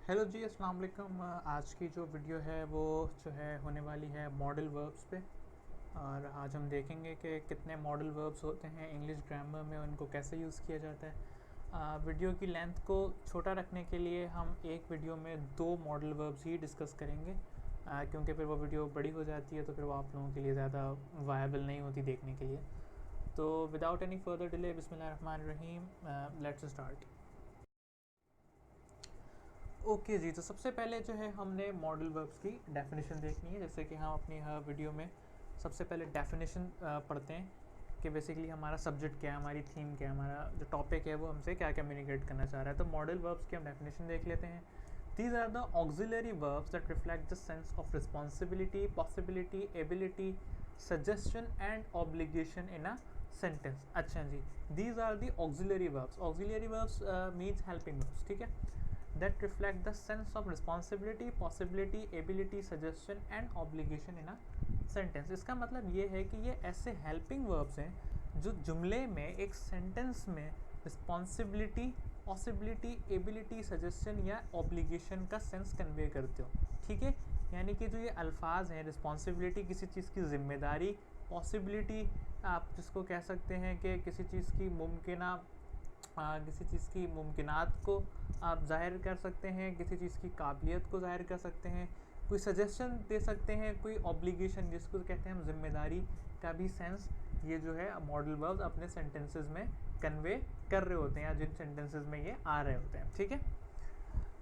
Hello जी, अस्सलाम वालेकुम। आज की जो वीडियो है वो जो है होने वाली है मॉडल वर्ब्स पे। और आज हम देखेंगे कि कितने मॉडल वर्ब्स होते हैं इंग्लिश ग्रामर में, उनको कैसे यूज़ किया जाता है। वीडियो की लेंथ को छोटा रखने के लिए हम एक वीडियो में दो मॉडल वर्ब्स ही डिस्कस करेंगे, क्योंकि फिर वो वीडियो बड़ी हो जाती है तो फिर वो आप लोगों के लिए ज़्यादा वायबल नहीं होती देखने के लिए। तो विदाउट एनी फर्दर डिले, बिस्मिल्लाहिर्रहमानिर्रहीम, लेट्स स्टार्ट। ओके जी, तो सबसे पहले जो है हमने मॉडल वर्ब्स की डेफिनेशन देखनी है। जैसे कि हम अपनी हर वीडियो में सबसे पहले डेफिनेशन पढ़ते हैं कि बेसिकली हमारा सब्जेक्ट क्या है, हमारी थीम क्या है, हमारा जो टॉपिक है वो हमसे क्या कम्युनिकेट करना चाह रहा है। तो मॉडल वर्ब्स की हम डेफिनेशन देख लेते हैं। These are the auxiliary verbs that reflect the sense of responsibility, possibility, ability, suggestion and obligation in a sentence. अच्छा जी, these are the auxiliary verbs. Auxiliary verbs means helping verbs, ठीक है, that reflect the sense of responsibility, possibility, ability, suggestion and obligation in a sentence। इसका मतलब ये है कि ये ऐसे helping verbs हैं जो जुमले में, एक सेंटेंस में रिस्पॉन्सिबिलिटी, पॉसिबिलिटी, एबिलिटी, सजेशन या ऑब्लिगेशन का सेंस कन्वे करते हो। ठीक है, यानी कि जो ये अल्फाज हैं, रिस्पॉन्सिबिलिटी किसी चीज़ की जिम्मेदारी, पॉसिबिलिटी आप जिसको कह सकते हैं कि किसी चीज़ की मुमकिना किसी चीज़ की मुमकिनात को आप ज़ाहिर कर सकते हैं, किसी चीज़ की काबिलियत को ज़ाहिर कर सकते हैं, कोई सजेशन दे सकते हैं, कोई ऑब्लिगेशन जिसको कहते हैं हम जिम्मेदारी का भी सेंस ये जो है मॉडल वर्ब्स अपने सेंटेंसेस में कन्वे कर रहे होते हैं या जिन सेंटेंसेस में ये आ रहे होते हैं। ठीक है,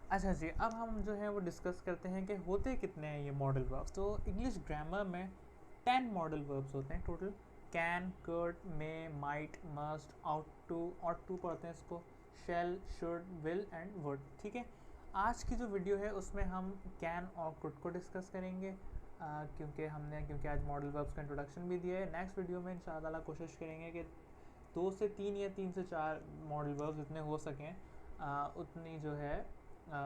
अच्छा जी, अब हम जो है वो डिस्कस करते हैं कि होते कितने हैं ये मॉडल वर्ब्स। तो इंग्लिश ग्रामर में 10 मॉडल वर्ब्स होते हैं total. Can, could, may, might, must, ought to पढ़ते हैं इसको, shall, should, will and would. ठीक है, आज की जो वीडियो है उसमें हम कैन और कुड को डिस्कस करेंगे, क्योंकि आज मॉडल वर्ब्स का इंट्रोडक्शन भी दिया है। नेक्स्ट वीडियो में इंशाल्लाह कोशिश करेंगे कि 2 से 3 या 3 से 4 मॉडल वर्ब्स जितने हो सकें उतनी जो है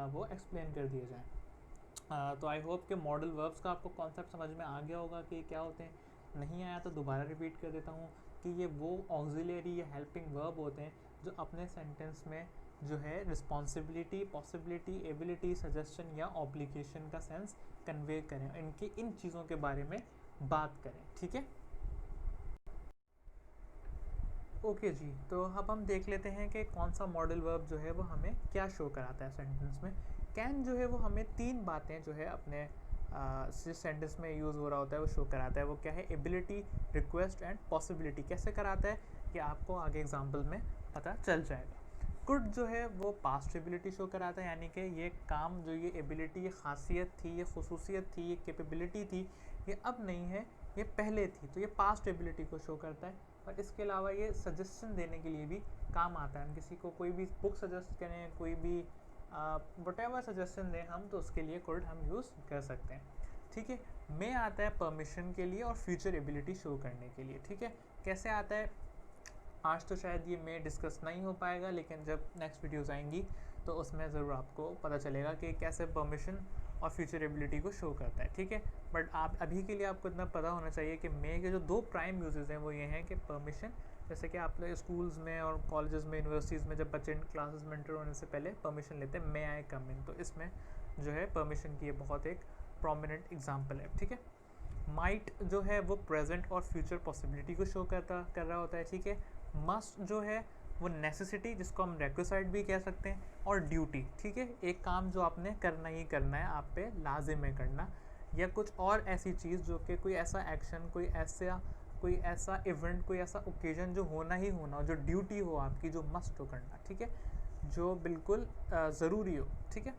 वो एक्सप्लेन कर दिए जाएँ। तो आई होप कि मॉडल वर्ब्स का आपको कॉन्सेप्ट समझ में आ गया होगा कि क्या होते हैं। नहीं आया तो दोबारा रिपीट कर देता हूँ कि ये वो ऑक्सिलरी या हेल्पिंग वर्ब होते हैं जो अपने सेंटेंस में जो है रिस्पॉन्सिबिलिटी, पॉसिबिलिटी, एबिलिटी, सजेशन या ऑब्लिगेशन का सेंस कन्वे करें, इनकी इन चीज़ों के बारे में बात करें। ठीक है, ओके जी, तो अब हम देख लेते हैं कि कौन सा मॉडल वर्ब जो है वो हमें क्या शो कराता है सेंटेंस में। कैन जो है वो हमें 3 बातें जो है अपने जिस सेंटेंस में यूज़ हो रहा होता है वो शो कराता है। वो क्या है, एबिलिटी, रिक्वेस्ट एंड पॉसिबिलिटी। कैसे कराता है कि आपको आगे एग्जांपल में पता चल जाएगा। कुड जो है वो पास्ट एबिलिटी शो कराता है, यानी कि ये काम जो ये एबिलिटी, ये खासियत थी, ये खसूसियत थी, ये कैपेबिलिटी थी, ये अब नहीं है, ये पहले थी, तो ये पास्ट एबिलिटी को शो करता है। और इसके अलावा ये सजेशन देने के लिए भी काम आता है। हम किसी को कोई भी बुक सजेस्ट करें, कोई भी वट एवर सजेशन दें हम, तो उसके लिए कोड हम यूज़ कर सकते हैं। ठीक है, मे आता है परमिशन के लिए और फ्यूचर एबिलिटी शो करने के लिए। ठीक है, कैसे आता है आज तो शायद ये मे डिस्कस नहीं हो पाएगा, लेकिन जब नेक्स्ट वीडियोज़ आएंगी तो उसमें ज़रूर आपको पता चलेगा कि कैसे परमिशन और फ्यूचर एबिलिटी को शो करता है। ठीक है, बट आप अभी के लिए आपको इतना पता होना चाहिए कि मे के जो 2 प्राइम यूजेस हैं वो ये हैं कि परमिशन, जैसे कि आप स्कूल्स में और कॉलेजेस में, यूनिवर्सिटीज़ में जब बच्चे क्लासेस में एंटर होने से पहले परमिशन लेते हैं, मे आई कम इन, तो इसमें जो है परमिशन की ये बहुत एक प्रोमिनेंट एग्जाम्पल है। ठीक है, माइट जो है वो प्रेजेंट और फ्यूचर पॉसिबिलिटी को शो कर रहा होता है। ठीक है, मस्ट जो है वो नेसेसिटी, जिसको हम रेक्विसाइट भी कह सकते हैं, और ड्यूटी। ठीक है, एक काम जो आपने करना ही करना है, आप पे लाजिम है करना, या कुछ और ऐसी चीज़ जो कि कोई ऐसा एक्शन, कोई ऐसा इवेंट, कोई ऐसा ओकेजन जो होना ही होना हो, जो ड्यूटी हो आपकी, जो मस्ट हो करना। ठीक है, जो बिल्कुल ज़रूरी हो। ठीक है,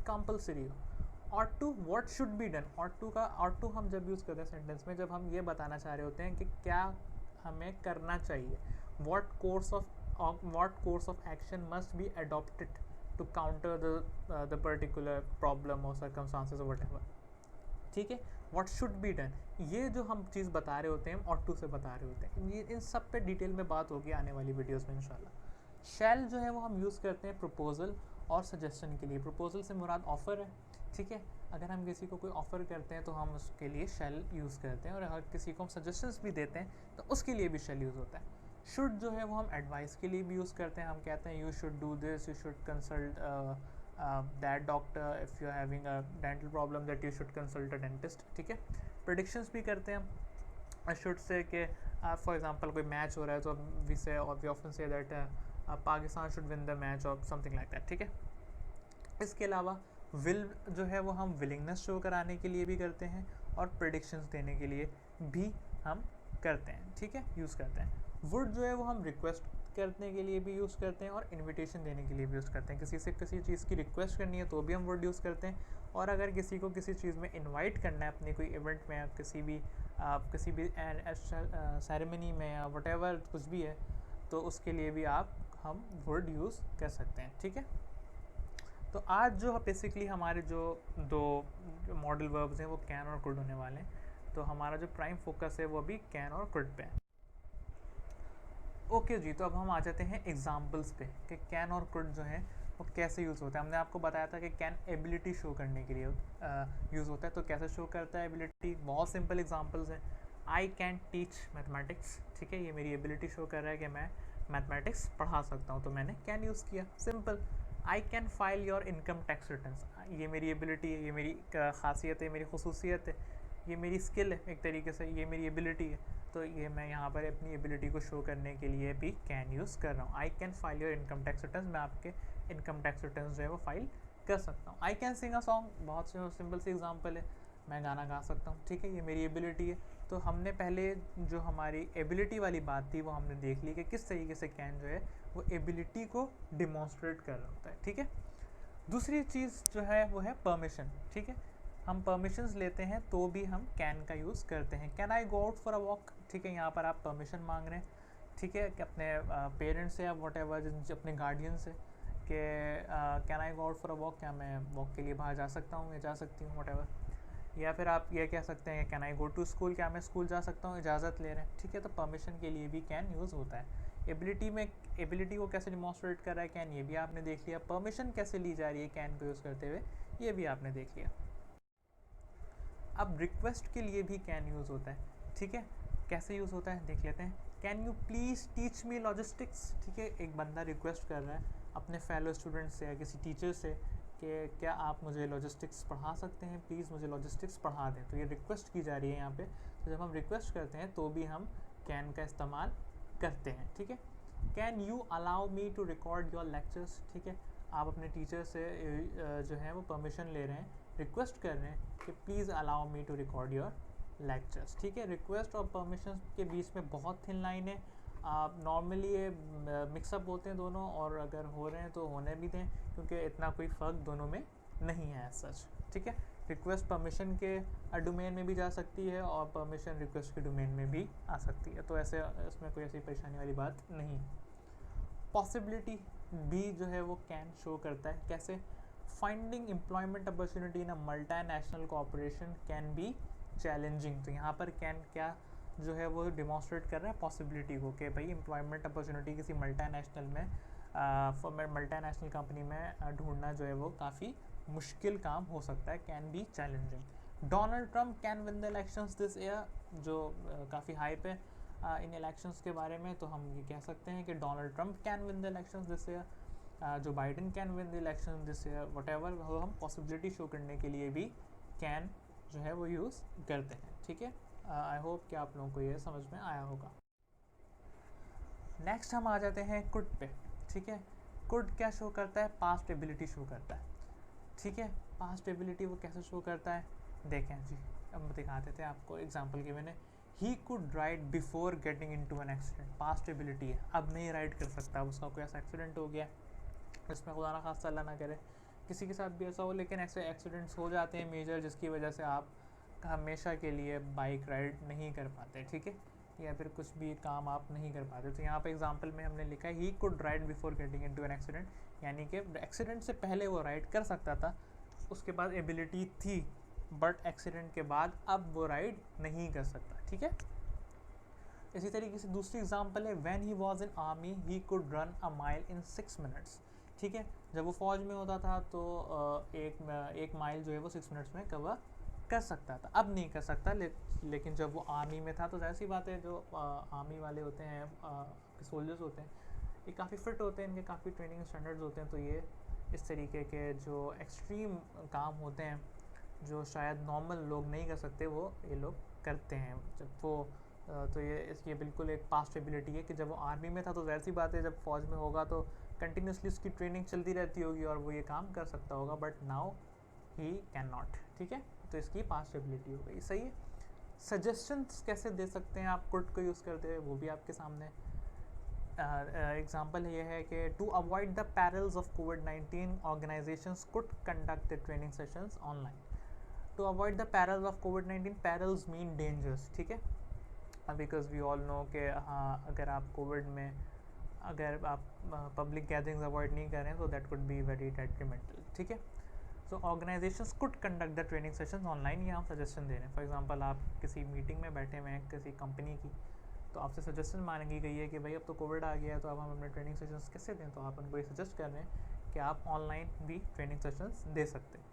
कंपलसरी हो। और to what should be done, और टू का और टू हम जब यूज़ करते हैं सेंटेंस में, जब हम ये बताना चाह रहे होते हैं कि क्या हमें करना चाहिए, what course of action must be adopted to counter the particular problem or circumstances or whatever। ठीक है, व्हाट शुड बी डन, ये जो हम चीज़ बता रहे होते हैं, हम ऑट टू से बता रहे होते हैं। ये इन सब पे डिटेल में बात होगी आने वाली वीडियोस में इंशाल्लाह। शैल जो है वो हम यूज़ करते हैं प्रपोजल और सजेशन के लिए। प्रपोजल से मुराद ऑफ़र है। ठीक है, अगर हम किसी को कोई ऑफ़र करते हैं तो हम उसके लिए शैल यूज़ करते हैं, और अगर किसी को हम सजेशंस भी देते हैं तो उसके लिए भी शैल यूज़ होता है। शुड जो है वो हम एडवाइस के लिए भी यूज़ करते हैं। हम कहते हैं you should do this, you should consult that doctor, if you are having a dental problem that you should consult a dentist, ठीक है। प्रेडिक्शंस भी करते हैं हम, आई शुड से कि फॉर एग्जांपल कोई मैच हो रहा है तो वी से और we often say that Pakistan should win the match और समथिंग लाइक दैट, ठीक है। इसके अलावा विल जो है वो हम विलिंगनेस शो कराने के लिए भी करते हैं और प्रेडिक्शंस देने के लिए भी हम करते हैं, ठीक है, यूज़ करते हैं। वुड जो है वो हम रिक्वेस्ट करने के लिए भी यूज़ करते हैं और इनविटेशन देने के लिए भी यूज़ करते हैं। किसी से किसी चीज़ की रिक्वेस्ट करनी है तो भी हम वुड यूज़ करते हैं, और अगर किसी को किसी चीज़ में इनवाइट करना है अपनी कोई इवेंट में या किसी भी सेरेमनी में या व्हाटएवर कुछ भी है, तो उसके लिए भी हम वर्ड यूज़ कर सकते हैं, ठीक है। तो आज जो बेसिकली हमारे जो दो मॉडल वर्ब्स हैं वो कैन और कुड होने वाले हैं। तो हमारा जो प्राइम फोकस है वो भी कैन और कुड पे है। ओके जी, तो अब हम आ जाते हैं एग्जाम्पल्स पे कि कैन और कुड जो है वो कैसे यूज़ होता है। हमने आपको बताया था कि कैन एबिलिटी शो करने के लिए यूज़ होता है। तो कैसे शो करता है एबिलिटी? बहुत सिंपल एग्जांपल्स हैं। आई कैन टीच मैथमेटिक्स, ठीक है, ये मेरी एबिलिटी शो कर रहा है कि मैं मैथमेटिक्स पढ़ा सकता हूँ, तो मैंने कैन यूज़ किया। Simple. I can file your income tax returns, ये मेरी एबिलिटी है, ये मेरी खासियत है, मेरी खसूसियत है, ये मेरी स्किल है एक तरीके से, ये मेरी एबिलिटी है। तो ये मैं यहाँ पर अपनी एबिलिटी को शो करने के लिए भी कैन यूज़ कर रहा हूँ। I can file your income tax returns, मैं आपके इनकम टैक्स रिटर्न्स जो है वो फाइल कर सकता हूँ। I can sing a song, बहुत सिंपल सी एग्जांपल है, मैं गाना गा सकता हूँ, ठीक है, ये मेरी एबिलिटी है। तो हमने पहले जो हमारी एबिलिटी वाली बात थी वो हमने देख ली कि किस तरीके से कैन जो है वो एबिलिटी को डिमॉन्स्ट्रेट कर रहा होता है, ठीक है। दूसरी चीज़ जो है वो है परमिशन, ठीक है। हम परमिशंस लेते हैं तो भी हम कैन का यूज़ करते हैं। Can I go out for a walk, ठीक है, यहाँ पर आप परमिशन मांग रहे हैं, ठीक है, कि अपने पेरेंट्स से या वट एवर अपने गार्डियन से कि can I go out for a walk, क्या मैं वॉक के लिए बाहर जा सकता हूँ या जा सकती हूँ, वट एवर। या फिर आप ये कह सकते हैं can I go to school, क्या मैं स्कूल जा सकता हूँ, इजाज़त ले रहे हैं, ठीक है। तो परमिशन के लिए भी कैन यूज़ होता है। एबिलिटी में एबिलिटी को कैसे डिमॉन्स्ट्रेट कर रहा है कैन, ये भी आपने देख लिया। परमिशन कैसे ली जा रही है कैन को यूज़ करते हुए, ये भी आपने देख लिया। अब रिक्वेस्ट के लिए भी कैन यूज़ होता है, ठीक है। कैसे यूज़ होता है देख लेते हैं। Can you please teach me logistics, ठीक है, एक बंदा रिक्वेस्ट कर रहा है अपने फेलो स्टूडेंट से या किसी टीचर से कि क्या आप मुझे लॉजिस्टिक्स पढ़ा सकते हैं, प्लीज़ मुझे लॉजिस्टिक्स पढ़ा दें। तो ये रिक्वेस्ट की जा रही है यहाँ पे। तो जब हम रिक्वेस्ट करते हैं तो भी हम कैन का इस्तेमाल करते हैं, ठीक है। Can you allow me to record your lectures, ठीक है, आप अपने टीचर से जो है वो परमिशन ले रहे हैं, रिक्वेस्ट कर रहे हैं कि please allow me to record your lectures, ठीक है। रिक्वेस्ट और परमिशन के बीच में बहुत थिन लाइन है। नॉर्मली ये मिक्सअप होते हैं दोनों, और अगर हो रहे हैं तो होने भी दें, क्योंकि इतना कोई फ़र्क दोनों में नहीं है सच, ठीक है। रिक्वेस्ट परमिशन के डोमेन में भी जा सकती है और परमिशन रिक्वेस्ट के डोमेन में भी आ सकती है, तो ऐसे इसमें कोई ऐसी परेशानी वाली बात नहीं। पॉसिबिलिटी भी जो है वो कैन शो करता है। कैसे? Finding employment opportunity in a multinational corporation can be challenging. तो यहाँ पर कैन क्या जो है वो डिमॉन्स्ट्रेट कर रहा है पॉसिबिलिटी को, कि भाई एम्प्लॉयमेंट अपॉर्चुनिटी किसी मल्टीनेशनल कंपनी में ढूंढना जो है वो काफ़ी मुश्किल काम हो सकता है, can be challenging. Donald Trump can win the elections this year, जो काफ़ी हाइप है इन इलेक्शंस के बारे में, तो हम ये कह सकते हैं कि Donald Trump can win the elections this year, Joe Biden can win the election this year, whatever हो, हम पॉसिबिलिटी शो करने के लिए भी कैन जो है वो यूज़ करते हैं, ठीक है। आई होप कि आप लोगों को ये समझ में आया होगा। नेक्स्ट हम आ जाते हैं कुड पे, ठीक है। कुड क्या शो करता है? पास्ट एबिलिटी शो करता है, ठीक है। पास्ट एबिलिटी वो कैसे शो करता है देखें जी, अब दिखा देते हैं आपको एग्जांपल के मैंने। He could ride before getting into an accident, past ability है, अब नहीं राइड कर सकता, उसका कोई ऐसा एक्सीडेंट हो गया इसमें खुदा ना खास्ता अल्लाह ना करे किसी के साथ भी ऐसा हो, लेकिन ऐसे एक्सीडेंट्स हो जाते हैं मेजर, जिसकी वजह से आप हमेशा के लिए बाइक राइड नहीं कर पाते, ठीक है, या फिर कुछ भी काम आप नहीं कर पाते। तो यहाँ पे एग्जांपल में हमने लिखा है he could ride before getting into an accident, यानी कि एक्सीडेंट से पहले वो राइड कर सकता था, उसके बाद एबिलिटी थी, बट एक्सीडेंट के बाद अब वो राइड नहीं कर सकता, ठीक है। इसी तरीके से दूसरी एग्जांपल है when he was in army he could run a mile in 6 minutes, ठीक है। जब वो फौज में होता था तो एक माइल जो है वो 6 मिनट्स में कवर कर सकता था, अब नहीं कर सकता। लेकिन जब वो आर्मी में था तो ऐसी बात है, जो आर्मी वाले होते हैं, सोल्जर्स होते हैं, ये काफ़ी फिट होते हैं, इनके काफ़ी ट्रेनिंग स्टैंडर्ड्स होते हैं, तो ये इस तरीके के जो एक्सट्रीम काम होते हैं जो शायद नॉर्मल लोग नहीं कर सकते, वो ये लोग करते हैं। जब वो तो ये बिल्कुल एक पास्ट एबिलिटी है कि जब वो आर्मी में था तो वैसी बात है, जब फौज में होगा तो कंटिन्यूसली उसकी ट्रेनिंग चलती रहती होगी और वो ये काम कर सकता होगा, but now he can not. ठीक है, तो इसकी पास्ट एबिलिटी हो गई। सही है। सजेशंस कैसे दे सकते हैं आप कुड को यूज़ करते हुए, वो भी आपके सामने एग्जाम्पल ये है कि to avoid the perils of कोविड-19 organisations could conduct the training sessions online. To avoid the perils of कोविड-19, पैरल्स मीन डेंजर्स। ठीक है, बिकॉज वी ऑल नो कि हाँ, अगर आप कोविड में अगर आप पब्लिक गैदरिंग्स अवॉइड नहीं करें तो that could be very detrimental. ठीक है, so organisations could conduct the training sessions online. ये हम सजेशन दे रहे हैं। फॉर एग्जांपल आप किसी मीटिंग में बैठे हुए हैं किसी कंपनी की, तो आपसे सजेशन मांगी गई है कि भाई अब तो कोविड आ गया है, तो अब हम अपने ट्रेनिंग सेशंस कैसे दें, तो आप उनको ये सजेस्ट कर रहे हैं कि आप ऑनलाइन भी ट्रेनिंग सेशंस दे सकते हैं।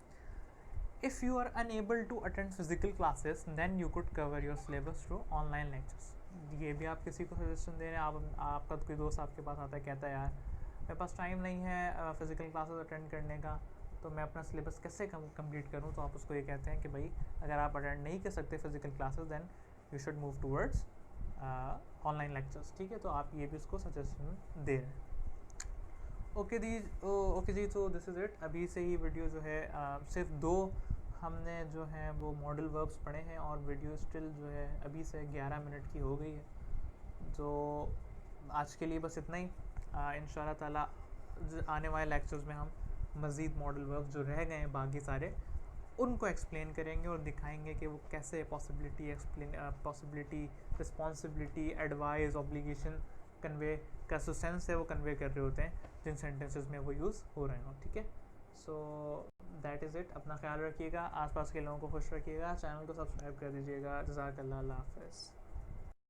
If you are unable to attend physical classes, then you could cover your syllabus through online lectures. ये भी आप किसी को सजेशन दे रहे हैं। आपका कोई दोस्त आपके पास आता है, कहता है यार मेरे पास टाइम नहीं है फिज़िकल क्लासेस अटेंड करने का, तो मैं अपना सिलेबस कैसे कंप्लीट करूँ, तो आप उसको ये कहते हैं कि भाई अगर आप अटेंड नहीं कर सकते physical classes, then you should move towards online lectures. ठीक है, तो आप ये भी उसको सजेशन दे रहे हैं। ओके जी, तो दिस इज़ इट। अभी से ही वीडियो जो है सिर्फ 2 हमने जो है वो मॉडल वर्ब्स पढ़े हैं और वीडियो स्टिल जो है अभी से 11 मिनट की हो गई है। तो आज के लिए बस इतना ही। इंशाल्लाह ताला आने वाले लेक्चर्स में हम मज़ीद मॉडल वर्ब्स जो रह गए हैं बाकी सारे उनको एक्सप्लेन करेंगे और दिखाएंगे कि वो कैसे possibility, responsibility, advice, obligation convey का जो सेंस है वो कन्वे कर रहे होते हैं जिन सेंटेंसेस में वो यूज़ हो रहे हों। ठीक है, सो दैट इज़ इट। अपना ख्याल रखिएगा, आसपास के लोगों को खुश रखिएगा, चैनल को सब्सक्राइब कर दीजिएगा। जज़ाकल्लाह, अल्लाह हाफ़िज़।